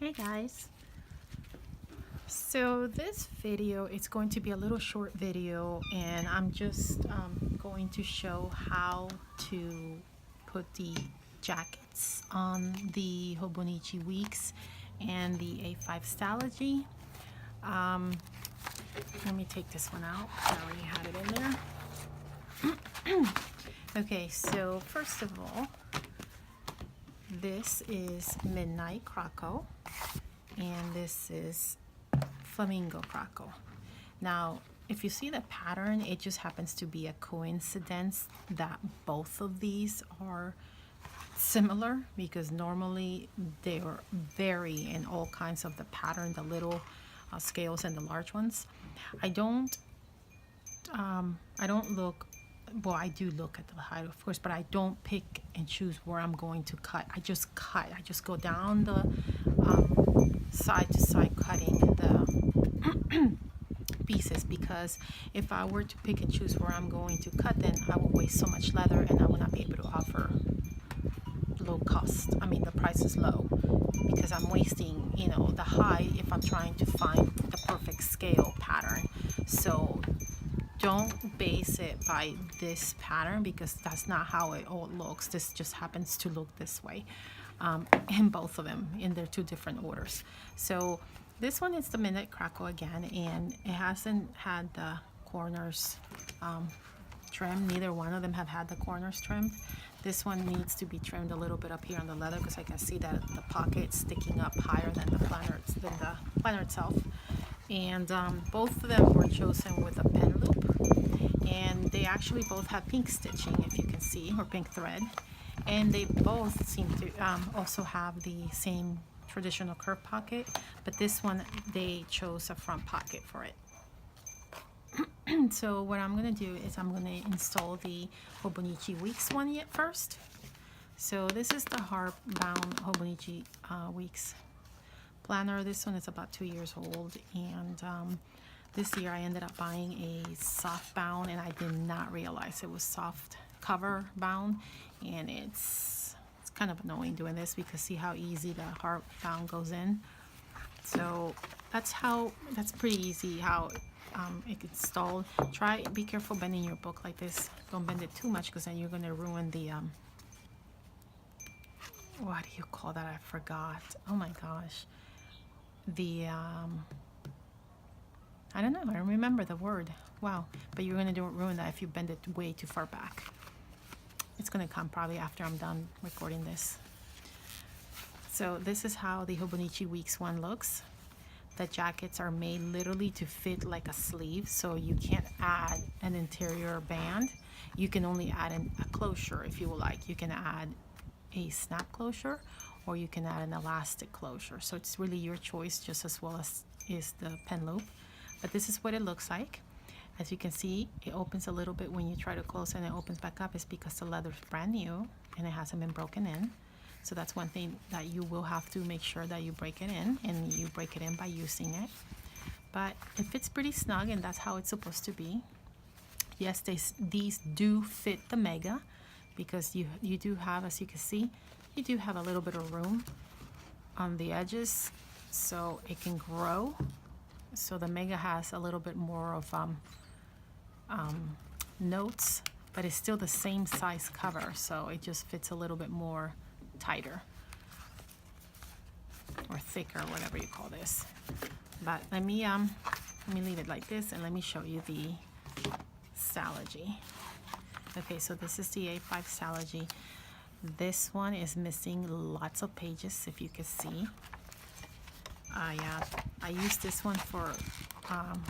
Hey guys, so this video is going to be a little short video, and I'm just going to show how to put the jackets on the Hobonichi Weeks and the A5 Stalogy. Let me take this one out. I already had it in there. Okay, so first of all, this is Midnight Croco, and this is Flamingo Croco. Now, if you see the pattern, it just happens to be a coincidence that both of these are similar, because normally they vary in all kinds of the pattern, the little scales and the large ones. I don't look, well, I do look at the height, of course, but I don't pick and choose where I'm going to cut. I just cut. I just go down the side to side cutting the pieces, because if I were to pick and choose where I'm going to cut, then I will waste so much leather and I will not be able to offer low cost. I mean, the price is low because I'm wasting, you know, the height if I'm trying to find the perfect scale pattern. So don't base it by this pattern, because that's not how it all looks. This just happens to look this way in both of them, in their two different orders. So this one is the Midnight Croco again, and it hasn't had the corners trimmed. Neither one of them have had the corners trimmed. This one needs to be trimmed a little bit up here on the leather, because I can see that the pocket's sticking up higher than the planner itself. And both of them were chosen with a pen loop, and they actually both have pink stitching, if you can see, or pink thread, and they both seem to also have the same traditional curve pocket, but this one they chose a front pocket for it. So what I'm going to do is I'm going to install the Hobonichi Weeks one yet first. So this is the hardbound Hobonichi Weeks planner. This one is about 2 years old, and this year I ended up buying a soft bound, and I did not realize it was soft cover bound, and it's kind of annoying doing this, because see how easy the hard bound goes in. So that's pretty easy how it gets installed. Be careful bending your book like this. Don't bend it too much, because then you're going to ruin the what do you call that? I forgot. Oh my gosh. The I don't know, I don't remember the word. Wow. But you're going to ruin that if you bend it way too far back. It's going to come probably after I'm done recording this. So this is how the Hobonichi Weeks one looks. The jackets are made literally to fit like a sleeve, so you can't add an interior band. You can only add a closure if you would like. You can add a snap closure, or you can add an elastic closure. So it's really your choice, just as well as is the pen loop. But this is what it looks like. As you can see, it opens a little bit when you try to close, and it opens back up. It's because the leather is brand new and it hasn't been broken in. So that's one thing that you will have to make sure that you break it in, and you break it in by using it. But it fits pretty snug, and that's how it's supposed to be. Yes, these do fit the Mega, because you do have, as you can see, you do have a little bit of room on the edges, so it can grow. So the Mega has a little bit more of notes, but it's still the same size cover, so it just fits a little bit more tighter or thicker, whatever you call this. But let me leave it like this, and let me show you the Stalogy. Okay, so this is the A5 Stalogy. This one is missing lots of pages, if you can see. Yeah, I used this one for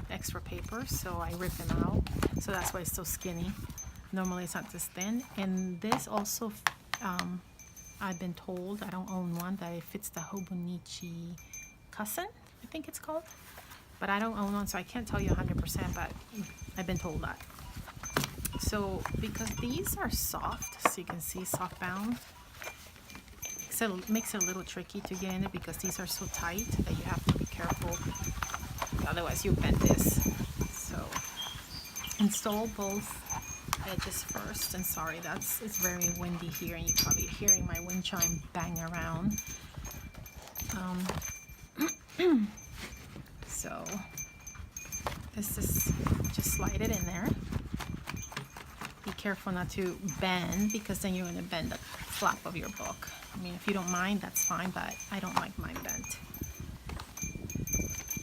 extra paper, so I ripped them out. So that's why it's so skinny. Normally it's not this thin. And this also, I've been told, I don't own one, that it fits the Hobonichi Cousin, I think it's called. But I don't own one, so I can't tell you 100%, but I've been told that. So because these are soft, so you can see soft bound, so it makes it a little tricky to get in it, because these are so tight that you have to be careful, otherwise you bend this. So install both edges first, and sorry, it's very windy here, and you're probably hearing my wind chime bang around. So this is just slide it in there. Be careful not to bend, because then you're going to bend the flap of your book. I mean, if you don't mind, that's fine, but I don't like mine bent.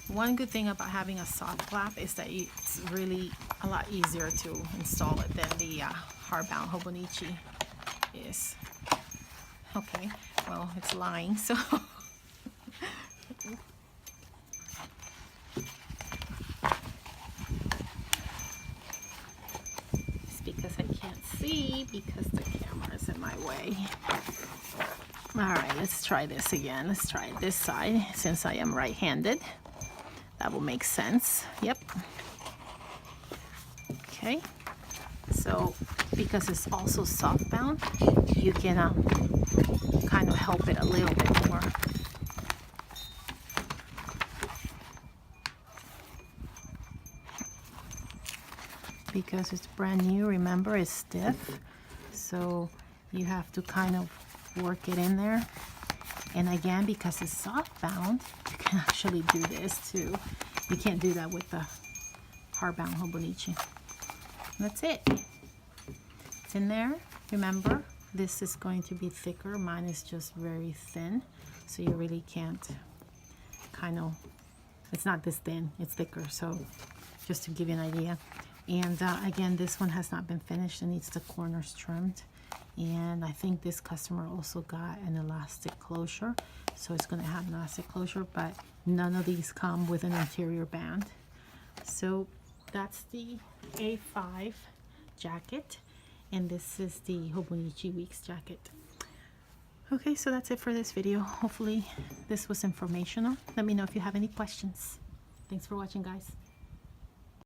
One good thing about having a soft flap is that it's really a lot easier to install it than the hardbound Hobonichi is. Okay, well, it's lying, so it's because I can't see because the camera's in my way. All right, let's try this again. Let's try it this side since I am right-handed. That will make sense. Yep. Okay. So because it's also soft bound, you can kind of help it a little bit more. Because it's brand new, remember, it's stiff. So you have to kind of work it in there. And again, because it's soft bound, you can actually do this too. You can't do that with the hardbound Hobonichi. That's it. It's in there. Remember, this is going to be thicker. Mine is just very thin, so you really can't kind of, it's not this thin, it's thicker. So just to give you an idea. And again, this one has not been finished. It needs the corners trimmed. And I think this customer also got an elastic closure, so it's going to have an elastic closure, but none of these come with an interior band. So that's the A5 jacket, and this is the Hobonichi Weeks jacket. Okay, so that's it for this video. Hopefully this was informational. Let me know if you have any questions. Thanks for watching, guys.